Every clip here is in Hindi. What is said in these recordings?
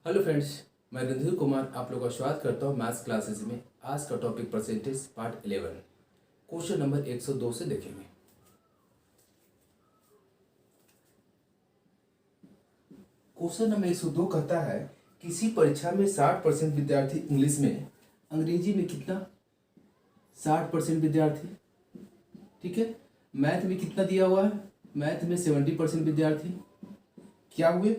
हेलो फ्रेंड्स, मैं रणधीर कुमार आप लोगों का स्वागत करता हूँ मैथ्स क्लासेस में। आज का topic percentage part 11 question number 102 से देखेंगे। क्वेश्चन नंबर 102 कहता है किसी परीक्षा में 60% विद्यार्थी इंग्लिश में, अंग्रेजी में कितना 60% विद्यार्थी, ठीक है। मैथ में कितना दिया हुआ है, मैथ में 70% विद्यार्थी क्या हुए,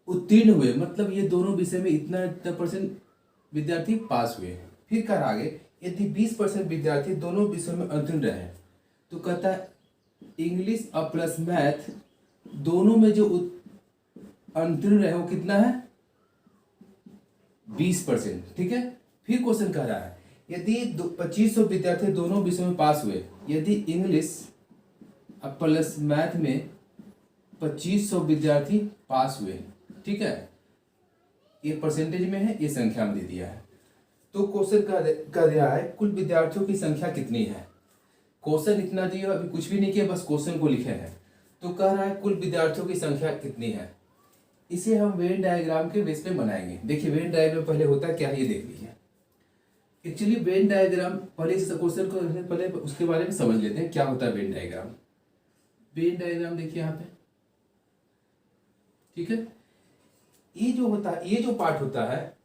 उत्तीर्ण हुए, मतलब ये दोनों विषय में इतना इतना परसेंट विद्यार्थी पास हुए। फिर कर आगे यदि 20% विद्यार्थी दोनों विषयों में उत्तीर्ण रहे तो कहता है इंग्लिश और प्लस मैथ दोनों में जो उत्तीर्ण रहे वो कितना है 20%, ठीक है। फिर क्वेश्चन कह रहा है यदि 2500 विद्यार्थी दोनों विषयों में पास हुए, यदि इंग्लिश और प्लस मैथ में 2500 विद्यार्थी पास हुए, ठीक है। ये परसेंटेज में है, ये संख्या में दे दिया है। तो क्वेश्चन कर रहा है कुल विद्यार्थियों की संख्या कितनी है। क्वेश्चन इतना दिया, अभी कुछ भी नहीं किया, बस क्वेश्चन को लिखे हैं। तो कह रहा है कुल विद्यार्थियों की संख्या कितनी है। इसे हम वेन डायग्राम के बेस पे बनाएंगे। देखिए वेन डायग्राम पहले होता क्या है ये देख लीजिए। एक्चुअली वेन डायग्राम पहले इस क्वेश्चन को पहले उसके बारे में समझ लेते हैं क्या होता है वेन डायग्राम। वेन डायग्राम देखिए यहाँ पे, ठीक है। ये जो होता है, ये जो पार्ट होता है,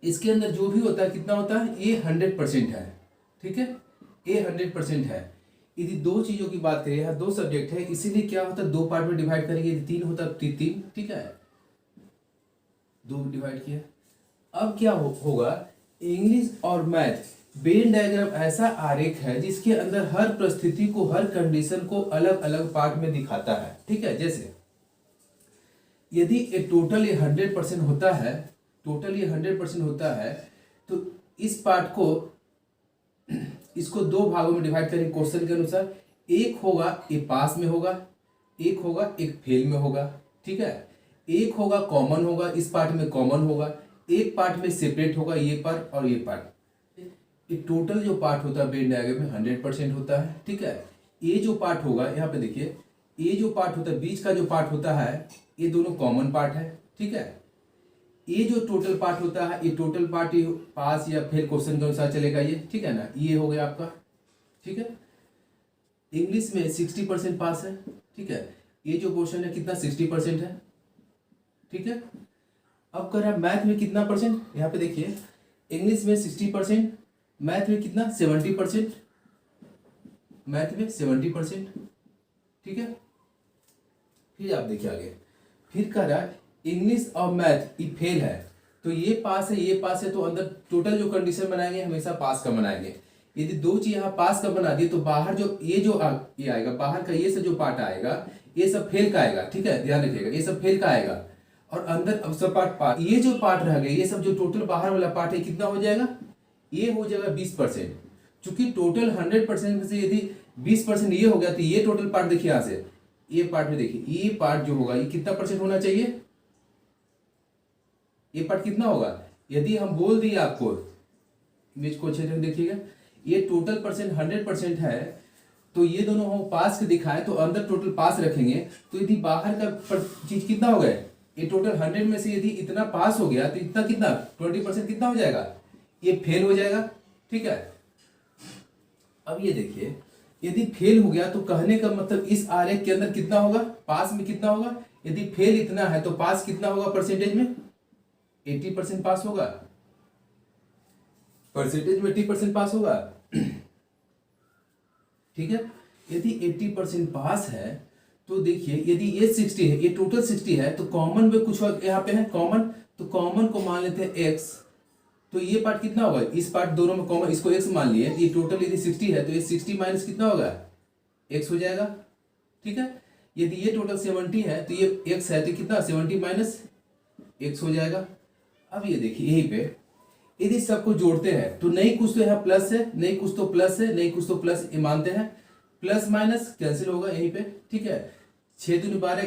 इसके अंदर जो भी होता है कितना होता है, ये 100% है, ठीक है। ये 100% है। यदि दो चीजों की बात करें, यहाँ दो सब्जेक्ट है, इसीलिए क्या होता है दो पार्ट में डिवाइड करेंगे। यदि तीन होता तो तीन, ठीक है, दो डिवाइड किया। अब क्या होगा, इंग्लिश और मैथ वेन डायग्राम ऐसा आरेख है जिसके अंदर हर परिस्थिति को, हर कंडीशन को अलग अलग पार्ट में दिखाता है, ठीक है। जैसे यदि ये टोटल ये 100% होता है, टोटल ये 100% होता है, तो इस पार्ट को, इसको दो भागों में डिवाइड करें क्वेश्चन के अनुसार। एक होगा ये पास में होगा, एक होगा एक फेल में होगा, ठीक है। एक होगा कॉमन होगा, इस पार्ट में कॉमन होगा, एक पार्ट में सेपरेट होगा, ये पार्ट और ये पार्ट। ये टोटल जो पार्ट होता है वेन डायग्राम में 100% होता है, ठीक है। ये जो पार्ट होगा यहाँ पे देखिए, ये जो पार्ट होता है, बीच का जो पार्ट होता है, ये दोनों कॉमन पार्ट है, ठीक है। ये जो टोटल पार्ट होता है, ये टोटल पार्ट ये पास या फेल क्वेश्चन के अनुसार चलेगा ये, ठीक है ना। ये हो गया आपका, ठीक है। इंग्लिश में 60% पास है, ठीक है। ये जो क्वेश्चन है कितना 60% है, ठीक है। अब कर रहा मैथ में कितना परसेंट, यहाँ पे देखिए इंग्लिश में 60%, मैथ में कितना 70%, मैथ में 70%, ठीक है। फिर आप देखिए आगे, फिर कह रहा है इंग्लिश और मैथ ये फेल है, तो ये पास है, ये पास है, तो अंदर टोटल जो कंडीशन बनाएंगे हमेशा पास का बनाएंगे। यदि दो चीज यहाँ पास का बना दिए तो बाहर जो ये जो ये आएगा, बाहर का ये सब जो पार्ट आएगा ये सब फेल का आएगा, ठीक है, ध्यान रखिएगा, ये सब फेल का आएगा। और अंदर अब सब पार्ट ये जो पार्ट रह गए, ये सब जो टोटल बाहर वाला पार्ट है कितना हो जाएगा, ये हो जाएगा 20%। चूंकि टोटल 100% में से यदि 20% ये हो गया, तो ये टोटल पार्ट देखिए यहाँ से, ये पार्ट में देखिए, ये पार्ट जो होगा ये कितना परसेंट होना चाहिए, ये पार्ट कितना होगा। यदि हम बोल दिए आपको, इमेज को अच्छे से देखिएगा, ये टोटल परसेंट 100% है, तो ये दोनों हम पास के दिखाएं तो अंदर टोटल पास रखेंगे, तो यदि बाहर का चीज कितना हो गया, ये टोटल 100 में से यदि इतना पास हो गया तो इतना कितना 20% कितना हो जाएगा, ये फेल हो जाएगा, ठीक है। अब ये देखिए यदि फेल हो गया तो कहने का मतलब इस आरेख के अंदर कितना होगा, पास में कितना होगा। यदि फेल इतना है तो पास कितना होगा परसेंटेज में, 80% पास होगा, परसेंटेज में 80% पास होगा, ठीक है। यदि 80% पास है तो देखिए यदि ये 60 है, ये टोटल 60 है, तो कॉमन में कुछ यहाँ पे है कॉमन, तो कॉमन को मान लेते हैं x, तो ये पार्ट कितना होगा, इस पार्ट दोनों में कॉमन, इसको x मान लिए, ये टोटल यदि 60 है तो ये 60 माइनस कितना होगा x हो जाएगा, ठीक है। यदि ये टोटल 70 है तो ये x है तो कितना 70 माइनस x हो जाएगा। अब ये देखिए यहीं पे यदि सबको जोड़ते हैं तो नहीं कुछ तो यहाँ प्लस है, नहीं कुछ तो प्लस है, नहीं कुछ तो प्लस, ये मानते हैं, प्लस माइनस कैंसिल होगा यहीं पे, ठीक है। 6 दूनी 12,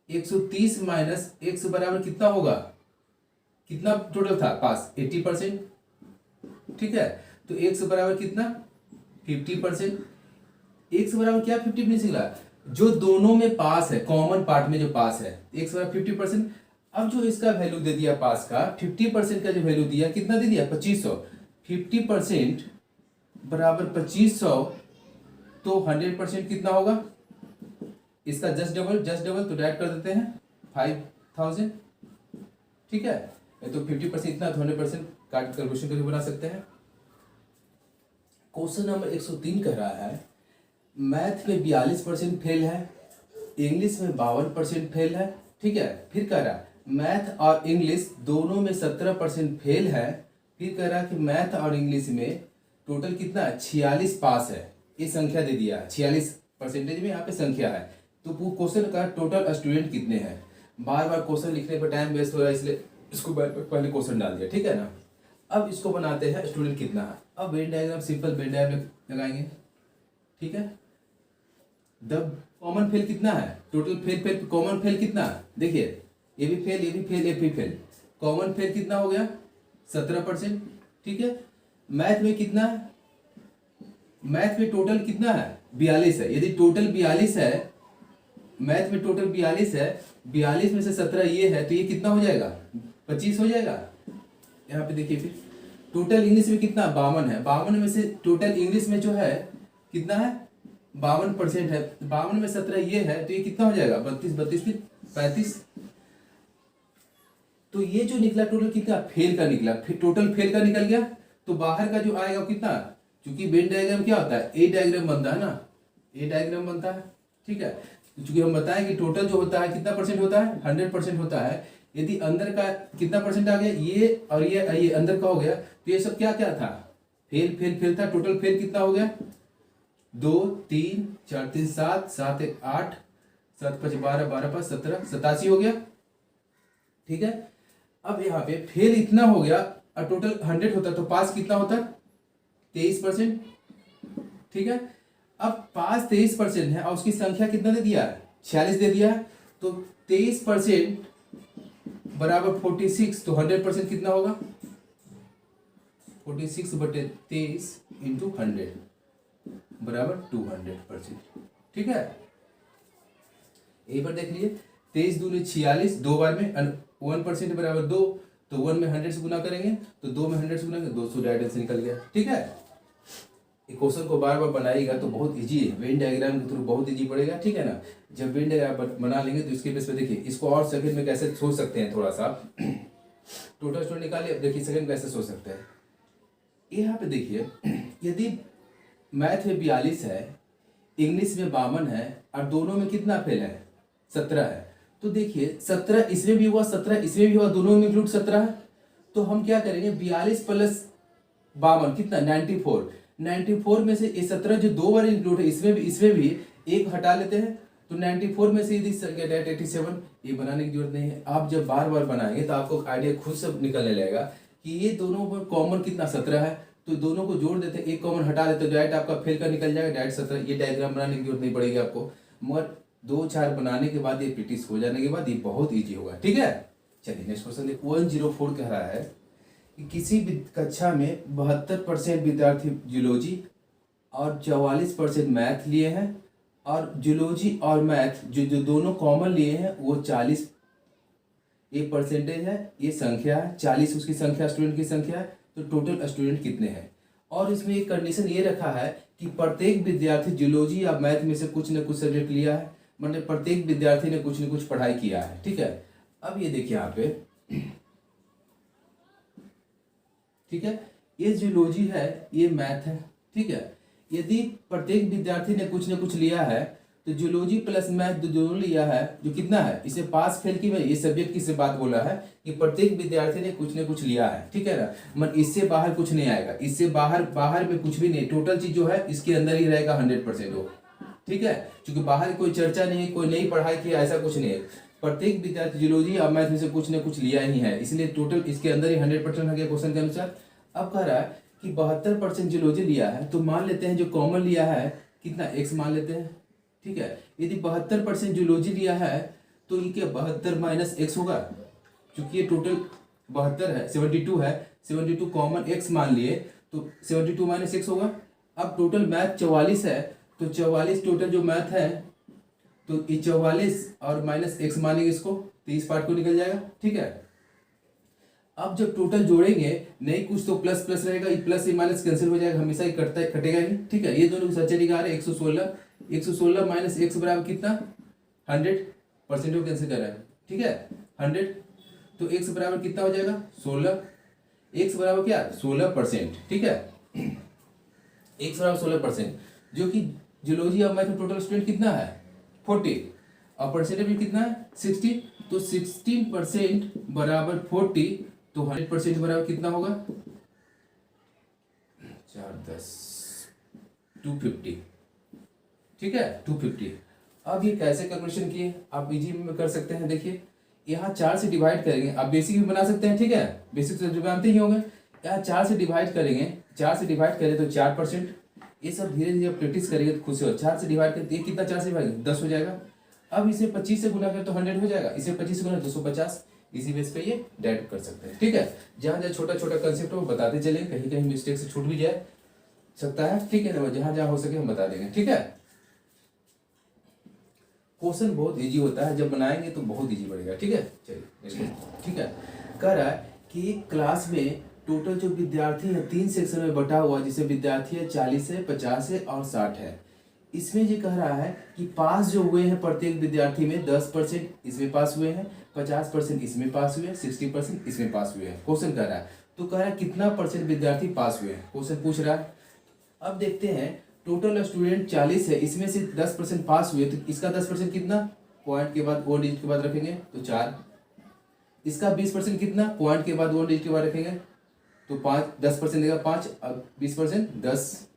130 माइनस x बराबर कितना होगा, कितना टोटल था पास 80%, ठीक है। तो x बराबर कितना 50%, x बराबर क्या 50 नहीं निकला, जो दोनों में पास है, कॉमन पार्ट में जो पास है, x बराबर 50%। अब जो इसका वैल्यू दे दिया पास का, 50% का जो वैल्यू दिया, कितना दे दिया 2500। 50% बराबर 2500, तो 100% कितना होगा इसका, जस्ट डबल तो डायरेक्ट कर देते हैं 5000। ठीक है, तो 50% इतना, तो 100% काट कैलकुलेशन करके बना सकते हैं। क्वेश्चन नंबर 103 कह रहा है मैथ में 42% फेल है, इंग्लिश में 52% फेल है। ठीक है, फिर कह रहा है मैथ और इंग्लिश दोनों में 17% फेल है। फिर कह रहा है कि मैथ और इंग्लिश में टोटल कितना है, 46 पास है। ये संख्या दे दिया है, 46% में यहाँ पे संख्या है। तो वो क्वेश्चन का टोटल स्टूडेंट कितने हैं। बार बार क्वेश्चन लिखने पर टाइम वेस्ट हो रहा है, इसलिए इसको पहले क्वेश्चन डाल दिया। ठीक है ना, अब इसको बनाते हैं स्टूडेंट कितना है। अब Venn diagram, simple Venn diagram लगाएंगे। ठीक है, द कॉमन फेल कितना है, टोटल फेल कॉमन फेल कितना है, देखिए ये भी फेल, ये भी फेल, ये भी फेल, कॉमन फेल कितना हो गया 17%। ठीक है, मैथ में कितना है, मैथ में टोटल कितना है 42 है। यदि टोटल 42 है, मैथ में टोटल 42 है, 42 में से 17 ये है, तो ये कितना हो जाएगा 25 हो जाएगा। यहाँ पे देखिए फिर टोटल इंग्लिश में कितना 52 है, 52 में से टोटल इंग्लिश में जो है कितना है 52% है, 52 में 17 ये है, तो ये कितना हो जाएगा 32 फिर 35। तो ये जो निकला टोटल कितना फेल का निकला, फिर टोटल फेल का निकल गया। तो बाहर का जो आएगा वो कितना, क्योंकि वेन डायग्राम क्या होता है, ए डायग्राम बनता है ना, ए डायग्राम बनता है। ठीक है, क्योंकि हम बताएं कि टोटल जो होता है कितना परसेंट होता है 100% होता है। यदि अंदर का कितना परसेंट आ गया, ये और ये अंदर का हो गया, तो ये सब क्या क्या था, फेल फेल फेल था। टोटल फेल कितना हो गया 2 3 4 3 7 7 1 8 7 5 12 12 5 17 87 हो गया। ठीक है, अब यहाँ पे फेल इतना हो गया और टोटल 100 होता तो पास कितना होता 23%। ठीक है, अब पास 23% है और उसकी संख्या कितना दे दिया है 46 दे दिया है, तो 23% बराबर 46, तो 100% कितना होगा 46/23 इंटू 100 बराबर 200%। ठीक है, यही पर देख लीजिए 23 दूनी 46, 2 बार में 1% बराबर 2, तो 1 में 100 से गुना करेंगे, तो 2 में 100 से गुना करेंगे 200 डायरेक्ट से निकल गया। ठीक है, क्वेश्चन को बार बार बनाइएगा तो बहुत इजी है, वेन डायग्राम के थ्रू बहुत इजी पड़ेगा। ठीक है ना, जब वेन डायग्राम बना लेंगे तो इसके बेस पे देखिए इसको और सेकंड में कैसे सोच सकते हैं, थोड़ा सा टोटल स्टूडेंट निकालिए। अब देखिए सेकंड कैसे सोच सकते हैं। यहाँ पे देखिए यदि मैथ में 42 है, इंग्लिश में 52 है और दोनों में कितना फेल है 17 है, तो देखिए 17 इसमें भी हुआ 17 इसमें भी हुआ, दोनों में इंक्लूड 17 है। तो हम क्या करेंगे 42 प्लस 52 कितना 94 में से ये 17 जो 2 बार इंक्लूड है इसमें भी एक हटा लेते हैं, तो 94 में से यदि संख्या 87, ये बनाने की जरूरत नहीं है। आप जब बार बार बनाएंगे तो आपको आइडिया खुद से निकलने लगेगा कि ये दोनों पर कॉमन कितना 17 है, तो दोनों को जोड़ देते हैं, एक कॉमन हटा देते हैं, डायरेक्ट आपका फेल का निकल जाएगा डायरेक्ट 17। ये डायग्राम बनाने की जरूरत नहीं पड़ेगी आपको, मगर 2-4 बनाने के बाद ये प्रैक्टिस हो जाने के बाद ये बहुत ईजी होगा। ठीक है, चलिए नेक्स्ट क्वेश्चन देखिए। 104 कह रहा है कि किसी भी कक्षा में 72% विद्यार्थी जूलॉजी और 44% मैथ लिए हैं, और जूलॉजी और मैथ जो दोनों कॉमन लिए हैं वो 40 ये परसेंटेज है, ये संख्या है 40 उसकी संख्या स्टूडेंट की संख्या है, तो टोटल स्टूडेंट कितने हैं। और इसमें एक कंडीशन ये रखा है कि प्रत्येक विद्यार्थी जूलॉजी या मैथ में से कुछ न कुछ सब्जेक्ट लिया है, मतलब प्रत्येक विद्यार्थी ने कुछ न कुछ पढ़ाई किया है। ठीक है, अब ये देखिए यहाँ पे ठीक है, ये जूलॉजी है ये मैथ है। ठीक है, यदि प्रत्येक विद्यार्थी ने कुछ न कुछ लिया है, तो जूलॉजी प्लस मैथ दोनों लिया है, जो कितना है इसे पास फेल की, मैं ये सब्जेक्ट की से बात बोला है कि प्रत्येक विद्यार्थी ने कुछ न कुछ लिया है। ठीक है ना, मतलब इससे बाहर कुछ नहीं आएगा, इससे बाहर में कुछ भी नहीं, टोटल चीज जो है इसके अंदर ही रहेगा 100% हो। ठीक है, क्योंकि बाहर कोई चर्चा नहीं है, कोई नई पढ़ाई की ऐसा कुछ नहीं है, प्रत्येक विद्यार्थी जूलॉजी और मैथ में से कुछ न कुछ लिया ही है, इसलिए टोटल इसके अंदर ही 100% हो गया क्वेश्चन के अनुसार। अब कह रहा है कि 72% जूलॉजी लिया है, तो मान लेते हैं जो कॉमन लिया है कितना x मान लेते हैं। ठीक है, यदि 72% जूलॉजी लिया है तो ये क्या 72 माइनस x होगा, क्योंकि ये टोटल 72 है 72 है, 72 कॉमन x मान लिए तो 72 माइनस x होगा। अब टोटल मैथ 44 है, तो 44 टोटल जो मैथ है तो ये 44 और माइनस x मानेंगे इसको, तो इस पार्ट को निकल जाएगा। ठीक है, अब जब टोटल जोड़ेंगे नहीं कुछ तो प्लस प्लस रहेगा, ये प्लस ये माइनस कैंसिल हो जाएगा, हमेशा ही कटता है, कटेगा ही। ठीक है, ये दोनों सच्चे निकाल रहे 116 माइनस x बराबर कितना 100% को कैंसिल कर रहा है। ठीक है 100, तो x बराबर कितना हो जाएगा 16, x बराबर क्या 16%। ठीक है x बराबर 16%, जो कि जियोलॉजी अब मैथ में टोटल स्टूडेंट कितना है 40 और परसेंटेज भी कितना है 60, तो 16% बराबर 40, तो 100% बराबर कितना होगा 4 10 250। ठीक है 250। अब ये कैसे कैलकुलेशन किए आप इजी में कर सकते हैं। देखिए यहाँ 4 से डिवाइड करेंगे, आप बेसिक भी बना सकते हैं। ठीक है बेसिक तो जानते ही होंगे, यहाँ 4 से डिवाइड करेंगे, 4 से डिवाइड करें तो 4%। ये सब धीरे धीरे प्रैक्टिस करेंगे तो खुद से हो। 4 से डिवाइड करते कितना 4 से डिवाइड 10 हो जाएगा। अब इसे 25 से गुना करें तो 100 हो जाएगा, इसे 25 से गुना 250। इसी बेस पे ये डायरेक्ट कर सकते हैं। ठीक है जहाँ जहाँ छोटा छोटा कंसेप्ट हो बताते चलेंगे, कहीं कहीं मिस्टेक से छूट भी जाए सकता है। ठीक है ना, जहाँ जहाँ हो सके हम बता देंगे। ठीक है क्वेश्चन बहुत इजी होता है, जब बनाएंगे तो बहुत इजी पड़ेगा। ठीक है चलिए ठीक है, कह रहा है कि क्लास में टोटल जो विद्यार्थी है 3 सेक्शन में बटा हुआ, जिसे विद्यार्थी है 40 है 50 है और 60 है। इसमें ये कह रहा है कि पास जो हुए हैं प्रत्येक विद्यार्थी में 10% इसमें पास हुए हैं, 50% इसमें पास हुए हैं, 60% इसमें पास हुए हैं। क्वेश्चन कह रहा है, तो कह रहा है कितना परसेंट विद्यार्थी पास हुए हैं, क्वेश्चन पूछ रहा है। अब देखते हैं टोटल स्टूडेंट 40 है, इसमें से 10% पास हुए, तो इसका 10% कितना पॉइंट के बाद 1 डिजिट के बाद रखेंगे तो 4। इसका 20% कितना पॉइंट के बाद 1 डिजिट के बाद रखेंगे तो 5, 10% देगा 5, अब 20% 10।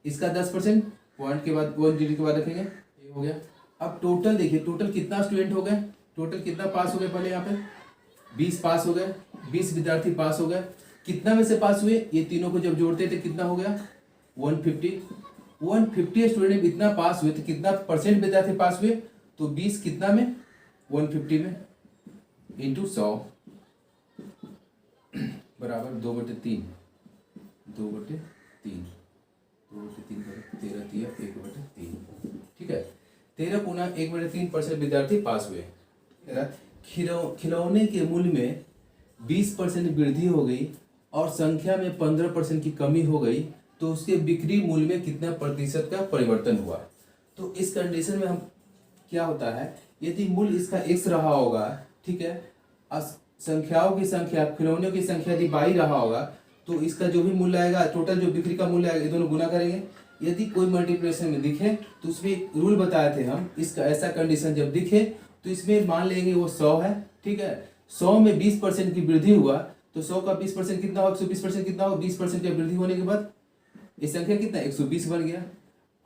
इसका 10% पॉइंट के बाद 1 डिजिट के बाद रखेंगे, ये हो गया। अब टोटल देखिए टोटल कितना स्टूडेंट हो गए, टोटल कितना पास हो गए, पहले यहाँ पे 20 पास हो गए, 20 विद्यार्थी पास हो गए। कितना में से पास हुए, ये तीनों को जब जोड़ते थे कितना हो गया 150 स्टूडेंट इतना पास हुए, तो कितना परसेंट विद्यार्थी पास हुए, तो 20 कितना में 150 में इंटू 100 बराबर 2/3 2/3 13 दिया 1/3। ठीक है 13 गुना 1/3% विद्यार्थी पास हुए। खिलौने के मूल्य में 20% वृद्धि हो गई और संख्या में 15% की कमी हो गई, तो उसके बिक्री मूल्य में कितना प्रतिशत का परिवर्तन हुआ। तो इस कंडीशन में हम क्या होता है, यदि मूल्य इसका x रहा होगा, ठीक है, संख्याओं की संख्या खिलौनों की संख्या यदि y रहा होगा, तो इसका जो भी मूल्य आएगा टोटल जो बिक्री का मूल्य आएगा ये दोनों गुना करेंगे। यदि कोई मल्टीप्लिकेशन में दिखे तो उसमें एक रूल बताए थे हम, इसका ऐसा कंडीशन जब दिखे तो इसमें मान लेंगे वो 100 है। ठीक है 100 में 20% की वृद्धि हुआ, तो 100 का 20% कितना होगा 120% कितना होगा, 20% की वृद्धि होने के बाद ये संख्या कितना 120 बन गया।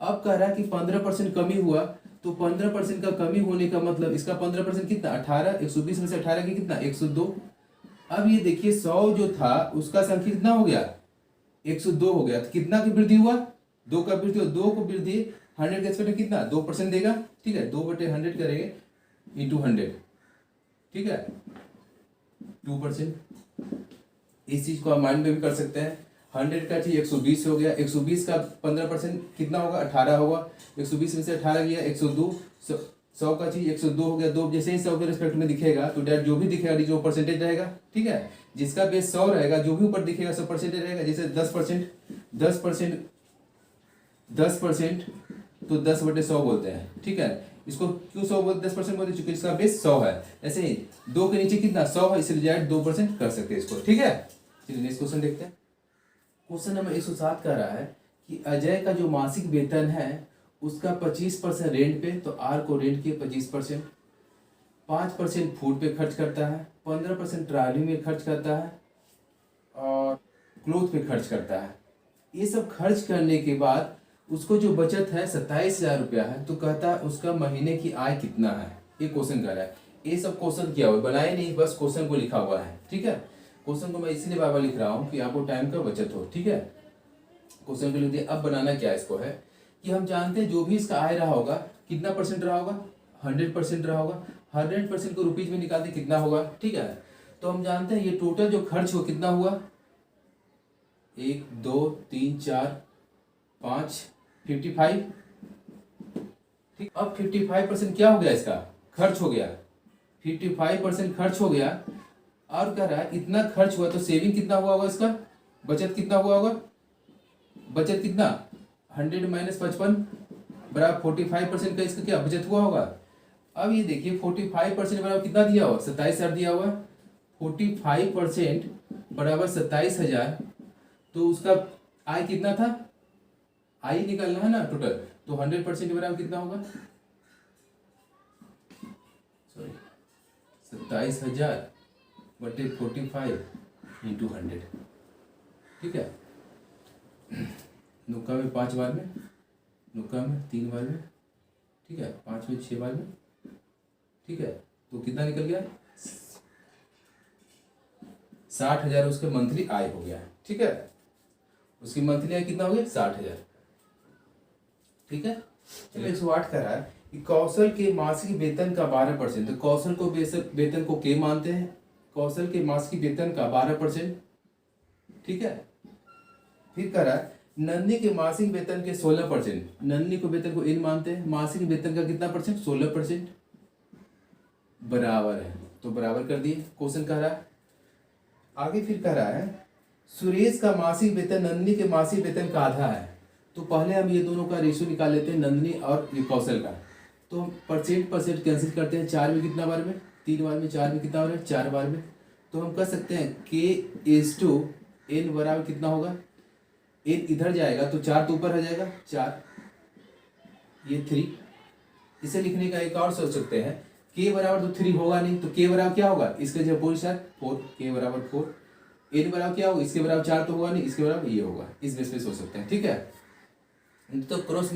अब कह रहा है कि 15% कमी हुआ, तो 15% का कमी होने का मतलब इसका 15% कितना 18, 120 में से 18 की कितना 102। अब ये देखिए 100 जो था उसका संख्या कितना हो गया 102 हो गया, तो कितना की वृद्धि हुआ 2 का वृद्धि, 2 को वृद्धि 100 के एक्सपेक्ट कितना 2% देगा। ठीक है 2/100 करेंगे इंटू 100, ठीक है 2%। इस चीज को आप माइंड में भी कर सकते हैं। 100 का चीज 120 हो गया, 120 का 15% कितना होगा 18 होगा, 120 में से 18 गया 102। 100 का चीज 102 हो गया, 2 जैसे ही 100 के रिस्पेक्ट में दिखेगा तो डैट जो भी दिखेगा जो परसेंटेज रहेगा। ठीक है जिसका बेस 100 रहेगा जो भी ऊपर दिखेगा 100% रहेगा। जैसे 10% तो 10/100 बोलते हैं। ठीक है इसको क्यों 100 बोलते 10% बोलते चूंकि इसका बेस 100 है। ऐसे ही 2 के नीचे कितना 100 है, इसलिए डायरेक्ट 2% कर सकते हैं इसको। ठीक है चलिए नेक्स्ट क्वेश्चन देखते हैं। क्वेश्चन नंबर 107 कह रहा है कि अजय का जो मासिक वेतन है उसका 25% रेंट पे, तो आर को रेंट के 25%, 5% फूड पे खर्च करता है, 15% ट्रैवलिंग में खर्च करता है और क्लोथ पे खर्च करता है। ये सब खर्च करने के बाद उसको जो बचत है 27,000 रुपया है, तो कहता है उसका महीने की आय कितना है। ये क्वेश्चन कर रहा है। ये सब क्वेश्चन किया हुआ बनाए नहीं, बस क्वेश्चन को लिखा हुआ है। ठीक है क्वेश्चन को मैं इसलिए बार बार लिख रहा हूँ कि आपको टाइम का बचत हो। ठीक है क्वेश्चन को लिख दिया। अब बनाना क्या इसको है कि हम जानते हैं जो भी इसका आय रहा होगा कितना परसेंट रहा होगा 100% रहा होगा। 100% को रुपीज में निकालते कितना होगा। ठीक है तो हम जानते हैं ये टोटल जो खर्च हो कितना हुआ 1 2 3 4 5 55। ठीक, अब 55% क्या हो गया, इसका खर्च हो गया, 55% खर्च हो गया। और कह रहा है इतना खर्च हुआ तो सेविंग कितना हुआ होगा, इसका बचत कितना हुआ होगा, बचत कितना 100 माइनस 55 बराबर 45% का इसका क्या बचत हुआ होगा। अब ये देखिए 45% बराबर कितना दिया हुआ, 27,000 दिया हुआ। 45% बराबर 27,000, तो उसका आय कितना था, आय निकालना है ना टोटल, तो 100% बराबर कितना होगा, सॉरी 27,000 बटे 45 इंटू 100। ठीक है, नुक्का में 5 बार में, नुक्का में 3 बार में, ठीक है, 5 में 6 बार में, ठीक है, तो कितना निकल गया 60,000 उसके मंथली आय हो गया। ठीक है, उसकी मंथली आय कितना हो गया 60,000। ठीक है, चलिए 108 कर रहा है कि कौशल के मासिक वेतन का 12%, तो कौशल को वेतन को के मानते हैं, कौशल के मासिक वेतन का 12%। ठीक है, फिर कह रहा है नंदनी के मासिक वेतन के 16%, नंदनी को वेतन को इन मानते हैं, मासिक वेतन का कितना परसेंट 16% बराबर है, तो बराबर कर दिए। क्वेश्चन कह रहा है आगे, फिर कह रहा है सुरेश का मासिक वेतन नंदनी के मासिक वेतन का आधा है, तो पहले हम ये दोनों का रेशियो निकाल लेते हैं, नंदनी और ये कौशल का। तो हम परसेंट कैंसिल करते हैं, 4 में कितना बार में 3 बार में, 4 में कितना बार में 4 बार में, तो हम कह सकते हैं K/N बराबर कितना होगा, n इधर जाएगा तो 4 तो ऊपर आ जाएगा 4, ये 3। इसे लिखने का एक और सोच सकते हैं, K बराबर तो 3 होगा नहीं, तो K बराबर क्या होगा, इसके जब 4 K बराबर 4, n बराबर क्या होगा, इसके बराबर 4 तो होगा नहीं, इसके बराबर ये होगा, इस बेस पे सोच सकते हैं। ठीक है, तो क्रॉस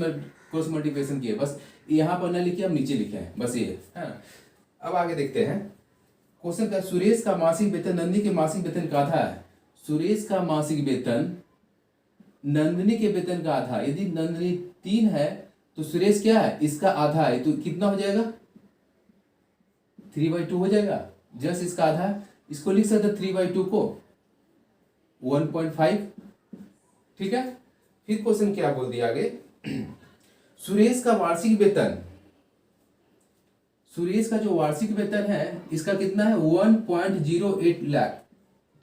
मल्टीप्लिकेशन किए, बस यहाँ पर न लिखे हम नीचे लिखे हैं, बस ये है ना। अब आगे देखते हैं क्वेश्चन का, सुरेश का मासिक वेतन नंदनी के मासिक वेतन का आधा है, सुरेश का मासिक वेतन नंदनी के वेतन का आधा, यदि नंदनी 3 है तो सुरेश क्या है, इसका आधा है, तो कितना हो जाएगा 3/2 हो जाएगा, जस्ट इसका आधा। इसको लिख सकते 3/2 को 1.5। ठीक है, फिर क्वेश्चन क्या बोल दिया आगे, सुरेश का वार्षिक वेतन, सुरेश का जो वार्षिक वेतन है इसका कितना है 1.08 लाख।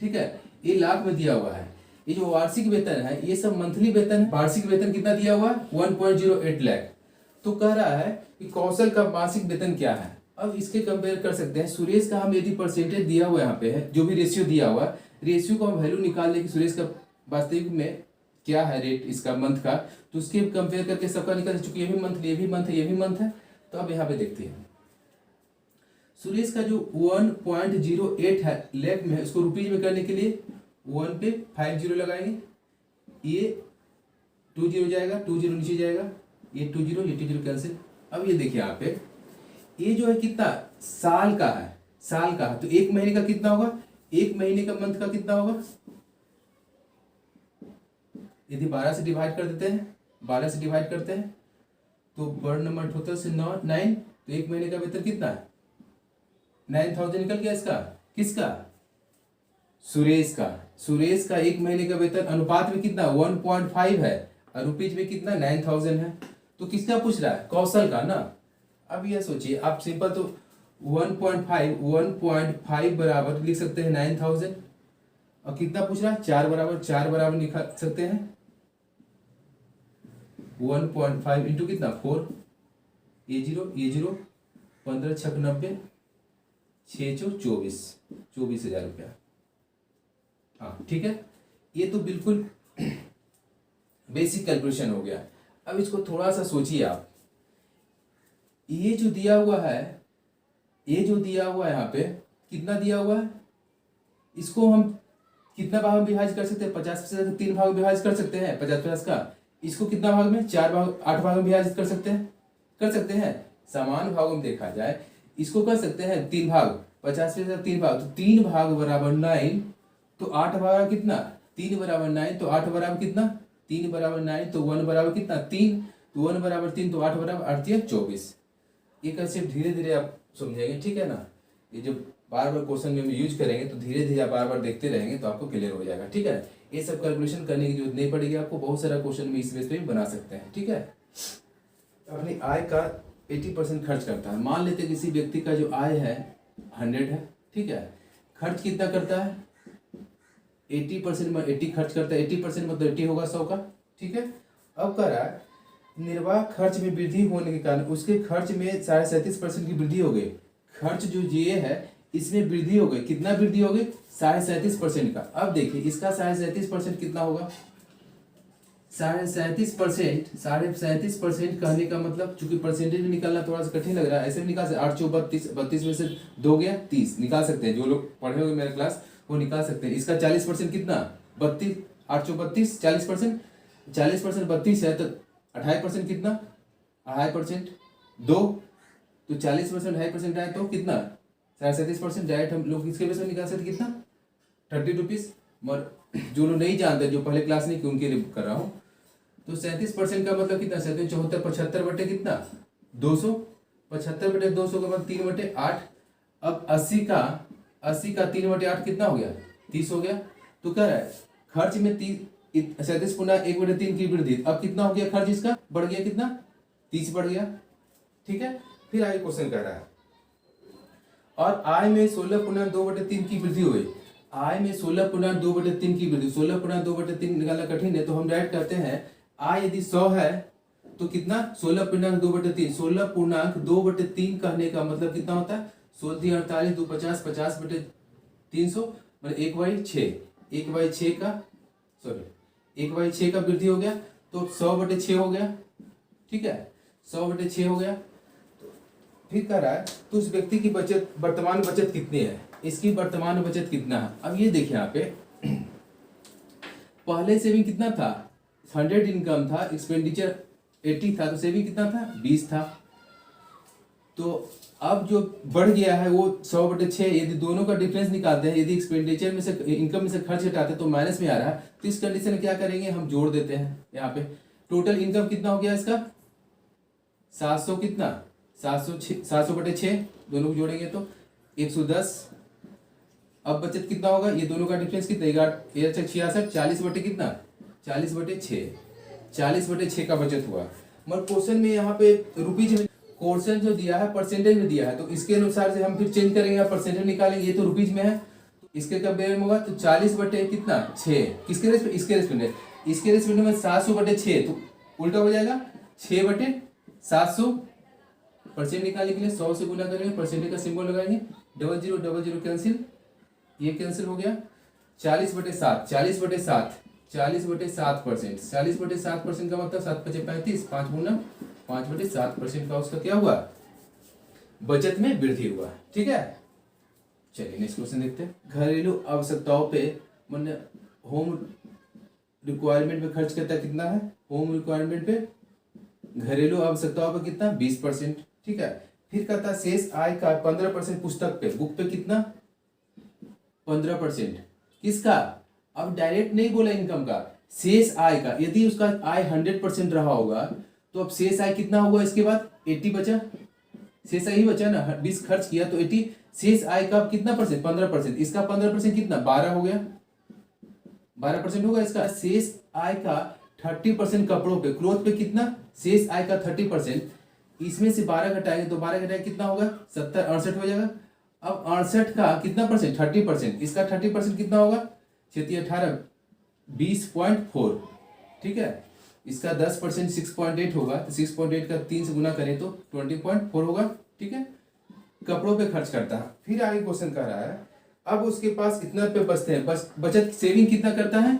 ठीक है, ये लाख में दिया हुआ है, ये जो वार्षिक वेतन है ये सब मंथली वेतन है। वार्षिक वेतन कितना दिया हुआ है 1.08 लाख। तो कह रहा है कि कौशल का मासिक वेतन क्या है। अब इसके कंपेयर कर सकते हैं, सुरेश का हम यदि परसेंटेज दिया हुआ यहाँ पे है, जो भी रेशियो दिया हुआ, रेशियो को हम वैल्यू निकाल लें कि सुरेश का वास्तविक में क्या है रेट इसका मंथ का, तो उसके कंपेयर करके सबका निकल, चूंकि ये भी मंथ है, ये भी मंथ है, ये भी मंथ है। तो अब यहाँ पे देखते हैं सुरेश का जो 1.08 है लाख में है, उसको रुपीज में करने के लिए 1 पे 5 जीरो लगाएंगे, ये 2 जीरो जाएगा, 2 जीरो नीचे जाएगा, ये 2 जीरो, ये 2 जीरो कैंसिल। अब ये देखिए यहाँ पे ये जो है कितना साल का है, साल का है, तो 1 महीने का कितना होगा, 1 महीने का मंथ का कितना होगा, यदि 12 से डिवाइड कर देते हैं, 12 से डिवाइड करते हैं तो बर्ड नंबर टोटल से 9, तो 1 महीने का वेतन कितना है 9,000 निकल गया। इसका किसका, सुरेश का। सुरेश का 1 महीने का वेतन अनुपात में कितना 1.5 है और रुपीज में कितना 9,000 है। तो किसका पूछ रहा है, कौशल का ना। अब यह सोचिए आप, सिंपल तो 1.5 बराबर लिख सकते हैं 9,000, और कितना पूछ रहा है 4 बराबर निकाल सकते हैं 1.5 इंटू कितना 4, ये जीरो 15 छक 90, 6 चौ 24,000 रुपया। हाँ ठीक है, ये तो बिल्कुल बेसिक कैलकुलेशन हो गया। अब इसको थोड़ा सा सोचिए आप, ये जो दिया हुआ है, ये जो दिया हुआ है यहाँ पे कितना दिया हुआ है, इसको हम कितना भाग में विभाजित कर सकते हैं 50% का 3 भाग में विभाजित कर सकते हैं 50 का। इसको कितना भाग में 8 भाग में विभाजित कर सकते हैं। समान भागों में देखा जाए इसको कर सकते हैं 3 भाग, 50% का 3 भाग, तो 3 भाग बराबर 9, तो 8 बराबर कितना 3 बराबर 9, तो 8 बराबर कितना 3 बराबर 9, तो 1 बराबर कितना 3, तो 1 बराबर 3, तो 8 बराबर 8 24। ये कंसेप्ट धीरे धीरे आप समझेंगे, ठीक है ना। ये जब बार बार क्वेश्चन में यूज करेंगे तो धीरे धीरे आप बार बार देखते रहेंगे तो आपको क्लियर हो जाएगा, ठीक है। ये सब कैलकुलेशन करने की जरूरत नहीं पड़ेगी आपको, बहुत सारा क्वेश्चन भी इस बेस पे भी बना सकते हैं, ठीक है। अपनी आय का 80% खर्च करता है। मान लेते हैं किसी व्यक्ति का जो आय है 100 है, ठीक है, खर्च कितना करता है 80% में 80 खर्च करता है, 80% मतलब 80 होगा 100 का, ठीक है। अब कह रहा है निर्वाह खर्च में वृद्धि होने के कारण उसके खर्च में 37.5% की वृद्धि हो गई। खर्च जो ये है इसमें वृद्धि हो गई, कितना वृद्धि हो गई 37.5% का। अब देखिए इसका 37.5% कितना होगा, 37.5% कहने का मतलब, चूंकि परसेंटेज में निकालना थोड़ा सा कठिन लग रहा है, ऐसे भी निकाल सकते 8 चौक 32 में से 2 गया 30 निकाल सकते हैं, जो लोग पढ़े होंगे मेरा क्लास वो निकाल सकते हैं। इसका 40% कितना 32, 8 चौक 32, 40%, 40% 32 है तो 28% कितना 2.5%, 2 तो 40% 2.5% आए तो कितना 37%। डायरेक्ट हम लोग इसके बेस में निकाल सकते कितना 30 रुपीज। मगर जो लोग नहीं जानते, जो पहले क्लास नहीं की, उनके लिए कर रहा हूँ। तो 37% का मतलब कितना 37 74 75 बटे कितना 200, 75 बटे 200 का मतलब 3/8। अब 80 का 3/8 कितना हो गया 30 हो गया। तो कह रहा है खर्च में 37 पुनः 1/3 की वृद्धि। अब कितना हो गया खर्च, इसका बढ़ गया कितना 30 बढ़ गया, ठीक है। फिर आगे क्वेश्चन कर रहा है और आय में 16 पुनः 2/3 की वृद्धि हुई। आय में 16 पुनः 2/3 की वृद्धि, 16 पुनः 2/3 निकालना कठिन है, तो हम डायरेक्ट करते हैं आय यदि 100 है तो कितना 16 पूर्णांक 2/3, 16 पूर्णांक 2/3 कहने का मतलब कितना होता है 16 48 2 50 50 बटे 300 मतलब 1/6, 1/6 का सॉरी 1/6 का वृद्धि हो गया तो 100/6 हो गया, ठीक है 100/6 हो गया। फिर कह रहा है तो उस व्यक्ति की बचत वर्तमान बचत कितनी है, इसकी वर्तमान बचत कितना है। अब ये देखिए यहाँ पे पहले सेविंग कितना था 100 इनकम था, एक्सपेंडिचर 80 था, तो सेविंग कितना था 20 था। तो अब जो बढ़ गया है वो 100/6। यदि दोनों का डिफरेंस निकालते हैं, यदि एक्सपेंडिचर में से इनकम में से खर्च हटाते हैं तो माइनस में आ रहा है, तो इस कंडीशन में क्या करेंगे हम जोड़ देते हैं। यहाँ पे टोटल इनकम कितना हो गया इसका 700 कितना 700/6 दोनों को जोड़ेंगे तो 110। अब बचत कितना होगा, ये दोनों का डिफरेंस कितना 66 40 बटे कितना 40/6, 40/6 का बचत हुआ। मगर क्वेश्चन में यहाँ पे रुपीज में क्वेश्चन जो दिया है परसेंटेज में दिया है, तो इसके अनुसार से हम फिर चेंज करेंगे, परसेंटेज निकालेंगे। ये तो रुपीज में है तो इसके कंपेयर में होगा तो 40 बटे कितना 6 किसके रेस्पेक्ट इसके रेस्पेक्ट में 700/6 तो उल्टा हो जाएगा 6/700। परसेंट निकालने के लिए 100 से गुना करेंगे, परसेंटेज का सिंबल लगाएंगे, 0000 कैंसिल, ये कैंसिल हो गया। 40/7 40/7 40/7%, 40/7% का मतलब 7 × 5 = 35, 5 गुना 5/7% का उसका क्या हुआ बचत में वृद्धि हुआ, ठीक है। चलिए नेक्स्ट क्वेश्चन देखते हैं। घरेलू आवश्यकताओं पे मैंने होम रिक्वायरमेंट पे खर्च करता कितना है, होम रिक्वायरमेंट पे घरेलू आवश्यकताओं पे कितना 20%, ठीक है। फिर कहता शेष आय का 15% पुस्तक पे बुक पे कितना 15%, किसका अब डायरेक्ट नहीं बोला इनकम का, शेष आय का। यदि उसका आय 100% रहा होगा तो अब शेष आय कितना होगा, इसके बाद 80 बचा, शेष आय ही बचा ना, 20 खर्च किया तो 80, शेष आय का कितना परसेंट 15%, इसका 15% कितना 12 हो गया, 12% होगा इसका। शेष आय का 30% कपड़ों पे क्लोथ पे कितना शेष आय का 30%, इसमें से 12 घटाएंगे तो 12 घटाएंगे कितना होगा 70 68 हो जाएगा। अब 68 का कितना परसेंट 30%, इसका 30% कितना होगा 6 18 20.4, ठीक है। इसका 10% 6.8 होगा तो 6.8 का 3 से गुना करें तो 20.4 होगा, ठीक है। कपड़ों पे खर्च करता है। फिर आगे क्वेश्चन कर रहा है अब उसके पास इतना पे बचते हैं, बस बचत सेविंग कितना करता है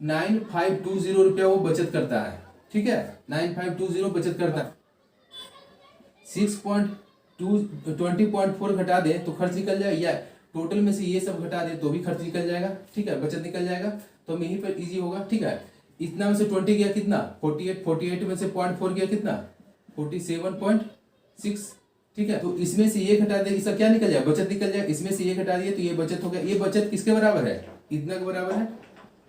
9520 रुपया वो बचत करता है, ठीक है 9520 बचत करता है। 20.4 घटा दे तो खर्च निकल जाएगा, या टोटल में से ये सब घटा दे तो भी खर्च निकल जाएगा, ठीक है बचत निकल जाएगा। तो हम यहीं पर इजी होगा, ठीक है। इतना में से 20 गया कितना 48 में से 0.4 गया कितना 47.6, ठीक है। तो इसमें से ये घटा दे इसका क्या निकल जाएगा बचत निकल जाएगा, इसमें से ये घटा दिए तो ये बचत हो गया। ये बचत किसके बराबर है इतना के बराबर है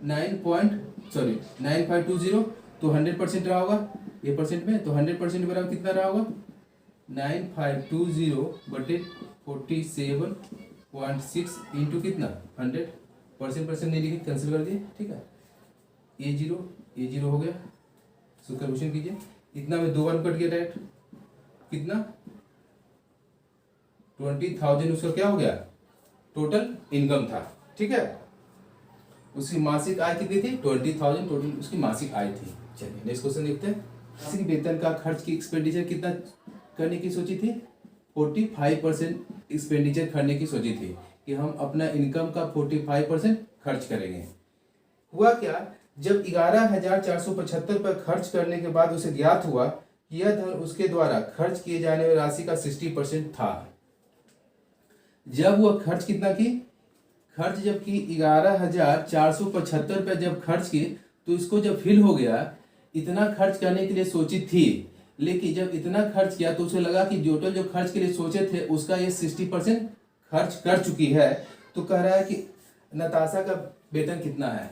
9520, तो 100% रहा होगा ये परसेंट में, तो 100% बराबर कितना रहा होगा 9520/47.6 इंटू कितना 100%, नहीं लिखे कैंसिल कर दिए, ठीक है। ये जीरो हो गया, सुपरपोजिशन कीजिए, इतना में 2 1 कट गया डायरेक्ट कितना 20,000 उसका क्या हो गया, टोटल इनकम था। ठीक है, उसकी मासिक आय कितनी थी, 20,000 टोटल उसकी मासिक आय थी। चलिए नेक्स्ट क्वेश्चन देखते हैं। मासिक वेतन का खर्च की एक्सपेंडिचर कितना करने की सोची थी, 45% एक्सपेंडिचर करने की सोची थी कि हम अपना इनकम का 45% खर्च करेंगे। हुआ क्या, जब 11,475 पर खर्च करने के बाद उसे ज्ञात हुआ कि यह धन उसके द्वारा खर्च किए जाने वाली राशि का 60% था। जब वह खर्च कितना की, खर्च जब की 11,475 पे जब खर्च की, तो इसको जब फील हो गया इतना खर्च करने के लिए सोची थी, लेकिन जब इतना खर्च किया तो उसे लगा कि टोटल जो खर्च के लिए सोचे थे उसका ये 60% खर्च कर चुकी है। तो कह रहा है कि नताशा का वेतन कितना है,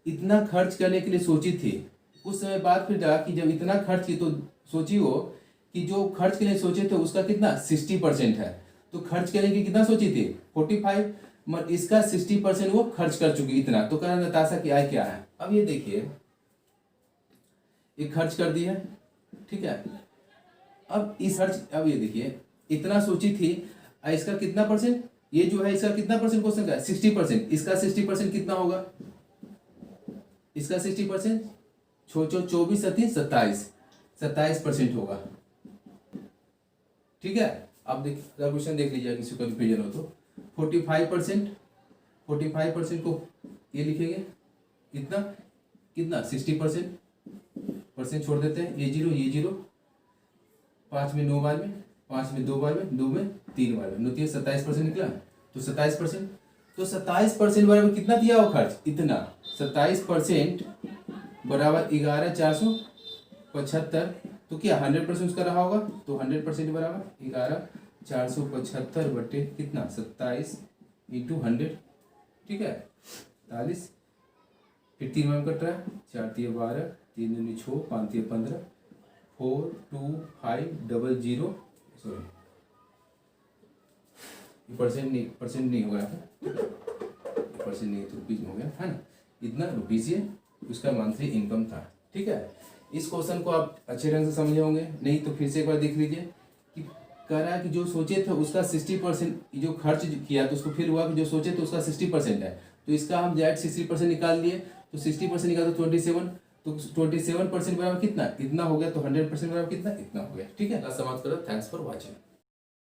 इतना खर्च करने के लिए सोची थी। उस समय बात फिर लगा कि जब इतना खर्च की तो सोची हो कि जो खर्च के लिए सोचे थे उसका कितना 60% है। तो खर्च करने की कितना सोची थी 45, मगर इसका 60% वो खर्च कर चुकी इतना। तो कह रहा नताशा की आय क्या है। अब ये देखिए, ये खर्च कर दी है, ठीक है। अब इस खर्च, अब ये देखिए इतना सोची थी, इसका कितना परसेंट, ये जो है इसका कितना परसेंट क्वेश्चन का 60%, इसका 60% कितना होगा, इसका 60% 24 27% होगा। ठीक है, अब देख क्वेश्चन देख लीजिए किसी को कंफ्यूजन हो तो 45% को ये लिखेंगे इतना, कितना 60% छोड़ देते हैं, ये जीरो 5 में 9 बार में, 5 में 2 बार में, 2 में 3 बार में, 27% निकला। तो 27%, तो 27% बराबर कितना दिया हो खर्च, इतना 27% बराबर 11,475। तो क्या 100% उसका रहा होगा, तो 100% बराबर 11,475 बटे कितना 27 इंटू 100। ठीक है 40, फिर 3 में कट रहा है, 4 तिया 12, 3 दूनी 6, 5 तिया 15, 42500, सॉरी परसेंट नहीं होगा, परसेंट नहीं तो रुपीज में हो गया है ना, इतना रुपीज ये उसका मंथली इनकम था। ठीक है, इस क्वेश्चन को आप अच्छे ढंग से समझे होंगे, नहीं तो फिर से एक बार देख लीजिए कि कह रहा है कि जो सोचे थे उसका 60% जो खर्च किया, तो उसको फिर हुआ कि जो सोचे थे उसका 60% है, तो इसका हम डायरेक्ट 60% निकाल लिए। तो 60% निकाल तो 27, तो 27% बराबर कितना, इतना हो गया। तो 100% बराबर कितना, इतना हो गया। ठीक है, समाप्त करो। Thanks for watching.